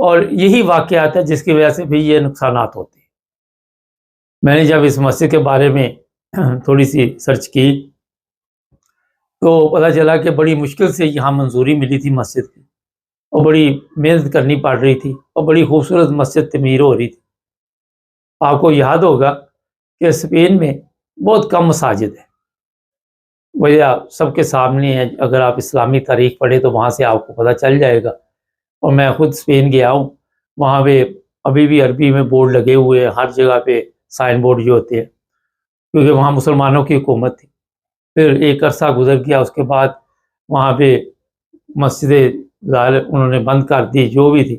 اور یہی واقعات ہے جس کی وجہ سے بھی یہ نقصانات ہوتے ہیں۔ میں نے جب اس مسجد کے بارے میں تھوڑی سی سرچ کی تو پتہ چلا کہ بڑی مشکل سے یہاں منظوری ملی تھی مسجد کی، اور بڑی محنت کرنی پڑ رہی تھی، اور بڑی خوبصورت مسجد تعمیر ہو رہی تھی۔ آپ کو یاد ہوگا کہ اسپین میں بہت کم مساجد ہیں، وجہ سب کے سامنے ہے، اگر آپ اسلامی تاریخ پڑھیں تو وہاں سے آپ کو پتہ چل جائے گا۔ اور میں خود اسپین گیا ہوں، وہاں پہ ابھی بھی عربی میں بورڈ لگے ہوئے ہیں، ہر جگہ پہ سائن بورڈ جو ہوتے ہیں، کیونکہ وہاں مسلمانوں کی حکومت تھی۔ پھر ایک عرصہ گزر گیا، اس کے بعد وہاں پہ مسجدیں ظاہر انہوں نے بند کر دی جو بھی تھی۔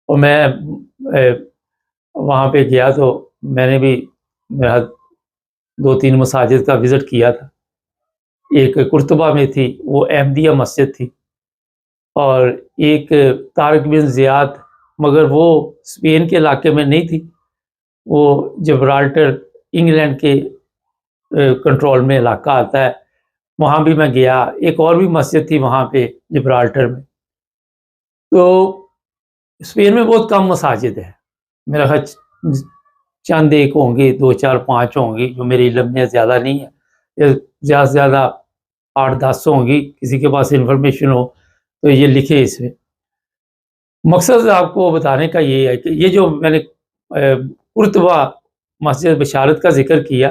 اور میں وہاں پہ گیا تو میں نے بھی میرا 2-3 مساجد کا وزٹ کیا تھا۔ ایک قرطبہ میں تھی، وہ احمدیہ مسجد تھی، اور ایک طارق بن زیاد، مگر وہ اسپین کے علاقے میں نہیں تھی، وہ جبرالٹر انگلینڈ کے کنٹرول میں علاقہ آتا ہے، وہاں بھی میں گیا۔ ایک اور بھی مسجد تھی وہاں پہ جبرالٹر میں۔ تو اسپین میں بہت کم مساجد ہیں، میرا خیال چند ایک ہوں گی، 2 4 5 ہوں گی، جو میری علم میں زیادہ نہیں ہے، زیادہ سے زیادہ 8-10 ہوں گی۔ کسی کے پاس انفارمیشن ہو تو یہ لکھے اس میں۔ مقصد آپ کو بتانے کا یہ ہے کہ یہ جو میں نے قرطبہ مسجد بشارت کا ذکر کیا،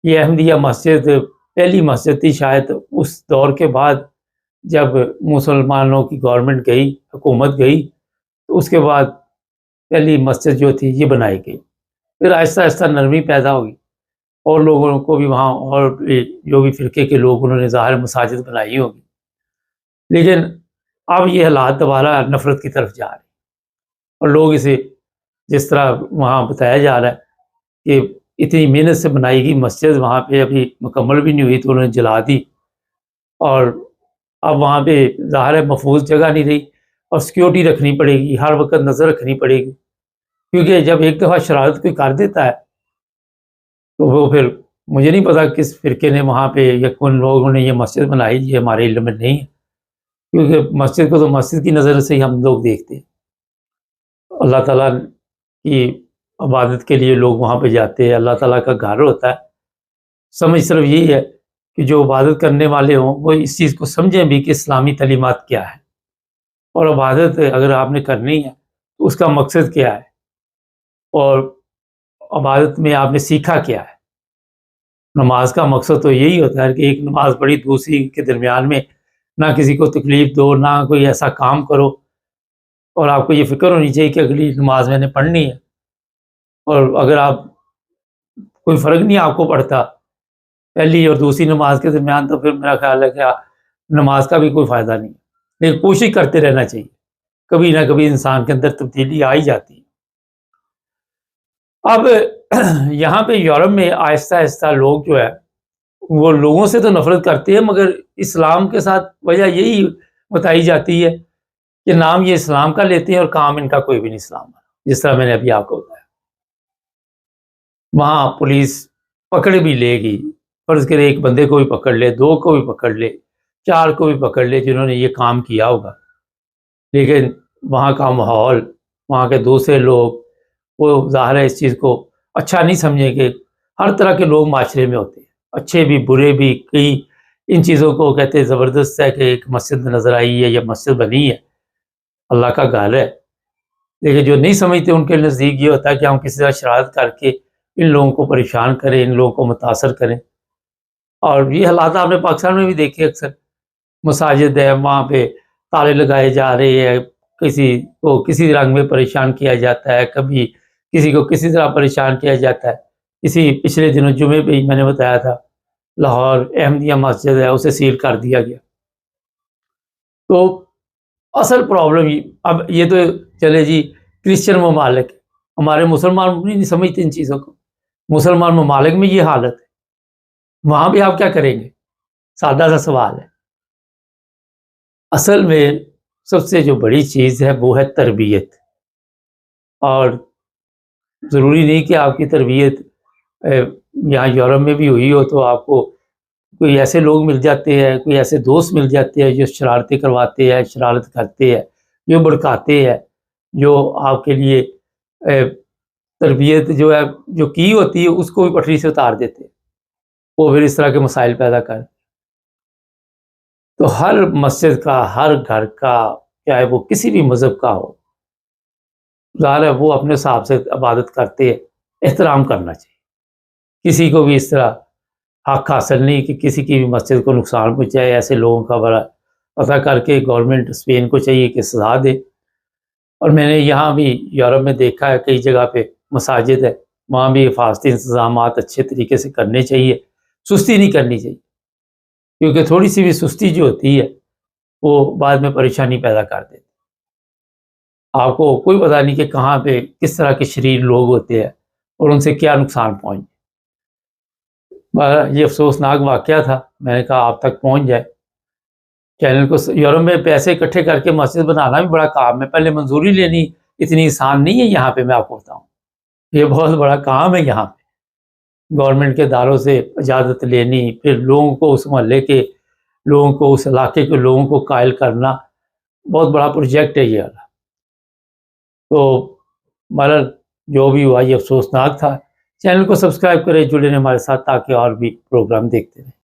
یہ احمدیہ مسجد پہلی مسجد تھی شاید اس دور کے بعد، جب مسلمانوں کی گورنمنٹ گئی، حکومت گئی، تو اس کے بعد پہلی مسجد جو تھی یہ بنائی گئی۔ پھر آہستہ آہستہ نرمی پیدا ہوگی، اور لوگوں کو بھی وہاں، اور جو بھی فرقے کے لوگ، انہوں نے ظاہر مساجد بنائی ہوگی۔ لیکن اب یہ حالات دوبارہ نفرت کی طرف جا رہے ہیں، اور لوگ اسے جس طرح وہاں بتایا جا رہا ہے کہ اتنی محنت سے بنائی گئی مسجد وہاں پہ ابھی مکمل بھی نہیں ہوئی تو انہوں نے جلا دی، اور اب وہاں پہ ظاہر ہے محفوظ جگہ نہیں رہی، اور سیکیورٹی رکھنی پڑے گی، ہر وقت نظر رکھنی پڑے گی، کیونکہ جب ایک دفعہ شرارت کوئی کر دیتا ہے تو وہ پھر مجھے نہیں پتا کس فرقے نے وہاں پہ یا کن لوگوں نے یہ مسجد بنائی، یہ ہمارے علم میں نہیں ہے، کیونکہ مسجد کو تو مسجد کی نظر سے ہی ہم لوگ دیکھتے ہیں۔ اللہ تعالیٰ کی عبادت کے لیے لوگ وہاں پہ جاتے ہیں، اللہ تعالیٰ کا گھر ہوتا ہے۔ سمجھ صرف یہی ہے کہ جو عبادت کرنے والے ہوں وہ اس چیز کو سمجھیں بھی کہ اسلامی تعلیمات کیا ہے، اور عبادت اگر آپ نے کرنی ہے تو اس کا مقصد کیا ہے، اور عبادت میں آپ نے سیکھا کیا ہے۔ نماز کا مقصد تو یہی ہوتا ہے کہ ایک نماز پڑھی، دوسری کے درمیان میں نہ کسی کو تکلیف دو، نہ کوئی ایسا کام کرو، اور آپ کو یہ فکر ہونی چاہیے کہ اگلی نماز میں نے پڑھنی ہے۔ اور اگر آپ کوئی فرق نہیں آپ کو پڑتا پہلی اور دوسری نماز کے درمیان، تو پھر میرا خیال ہے کہ نماز کا بھی کوئی فائدہ نہیں، لیکن کوشش کرتے رہنا چاہیے، کبھی نہ کبھی انسان کے اندر تبدیلی آ ہی جاتی ہے۔ اب یہاں پہ یورپ میں آہستہ آہستہ لوگ جو ہے وہ لوگوں سے تو نفرت کرتے ہیں، مگر اسلام کے ساتھ وجہ یہی بتائی جاتی ہے کہ نام یہ اسلام کا لیتے ہیں اور کام ان کا کوئی بھی نہیں اسلام کا، جس طرح میں نے ابھی آپ کو بتایا۔ وہاں پولیس پکڑ بھی لے گی، فرض کرے ایک بندے کو بھی پکڑ لے، 2 کو بھی پکڑ لے، 4 کو بھی پکڑ لے جنہوں نے یہ کام کیا ہوگا، لیکن وہاں کا ماحول، وہاں کے دوسرے لوگ، وہ ظاہر ہے اس چیز کو اچھا نہیں سمجھیں گے۔ ہر طرح کے لوگ معاشرے میں ہوتے ہیں، اچھے بھی برے بھی، کئی ان چیزوں کو کہتے ہیں زبردست ہے کہ ایک مسجد نظر آئی ہے یا مسجد بنی ہے، اللہ کا گھر ہے، لیکن جو نہیں سمجھتے ان کے نزدیک یہ ہوتا ہے کہ ہم کسی طرح شرارت کر کے ان لوگوں کو پریشان کریں، ان لوگوں کو متاثر کریں۔ اور یہ حالات آپ نے پاکستان میں بھی دیکھے، اکثر مساجد ہے وہاں پہ تالے لگائے جا رہے ہیں، کسی کو کسی رنگ میں پریشان کیا جاتا ہے، کبھی کسی کو کسی طرح پریشان کیا جاتا ہے۔ اسی پچھلے دنوں جمعے پہ ہی میں نے بتایا تھا، لاہور احمدیہ مسجد ہے اسے سیل کر دیا گیا۔ تو اصل پرابلم اب یہ تو چلے جی کرسچن ممالک، ہمارے مسلمان نہیں سمجھتے ان چیزوں کو، مسلمان ممالک میں یہ حالت ہے، وہاں بھی آپ کیا کریں گے؟ سادہ سا سوال ہے۔ اصل میں سب سے جو بڑی چیز ہے وہ ہے تربیت، اور ضروری نہیں کہ آپ کی تربیت یہاں یورپ میں بھی ہوئی ہو تو آپ کو کوئی ایسے لوگ مل جاتے ہیں، کوئی ایسے دوست مل جاتے ہیں جو شرارتیں کرواتے ہیں، شرارت کرتے ہیں، جو بھڑکاتے ہیں، جو آپ کے لیے تربیت جو ہے جو کی ہوتی ہے اس کو بھی پٹری سے اتار دیتے، وہ پھر اس طرح کے مسائل پیدا کر۔ تو ہر مسجد کا، ہر گھر کا، چاہے وہ کسی بھی مذہب کا ہو، ظاہر ہے وہ اپنے حساب سے عبادت کرتے ہیں، احترام کرنا چاہیے۔ کسی کو بھی اس طرح حق حاصل نہیں کہ کسی کی بھی مسجد کو نقصان پہنچائے۔ ایسے لوگوں کا بڑا پتہ کر کے گورنمنٹ اسپین کو چاہیے کہ سزا دے۔ اور میں نے یہاں بھی یورپ میں دیکھا ہے کئی جگہ پہ مساجد ہے، وہاں بھی حفاظتی انتظامات اچھے طریقے سے کرنے چاہیے، سستی نہیں کرنی چاہیے، کیونکہ تھوڑی سی بھی سستی جو ہوتی ہے وہ بعد میں پریشانی پیدا کر دیتی۔ آپ کو کوئی پتہ نہیں کہ کہاں پہ کس طرح کے شریر لوگ ہوتے ہیں اور ان سے کیا نقصان پہنچ۔ یہ افسوسناک واقعہ تھا، میں نے کہا آپ تک پہنچ جائے چینل کو۔ یورپ میں پیسے اکٹھے کر کے مسجد بنانا بھی بڑا کام ہے، پہلے منظوری لینی اتنی آسان نہیں ہے یہاں پہ، میں آپ کو بتاؤں یہ بہت بڑا کام ہے یہاں پہ، گورنمنٹ کے اداروں سے اجازت لینی، پھر لوگوں کو اس محلے کے لوگوں کو، اس علاقے کے لوگوں کو قائل کرنا، بہت بڑا پروجیکٹ ہے یہ۔ تو بہرحال جو بھی ہوا یہ افسوسناک تھا۔ چینل کو سبسکرائب کریں، جڑے رہیں ہمارے ساتھ تاکہ اور بھی پروگرام دیکھتے رہیں۔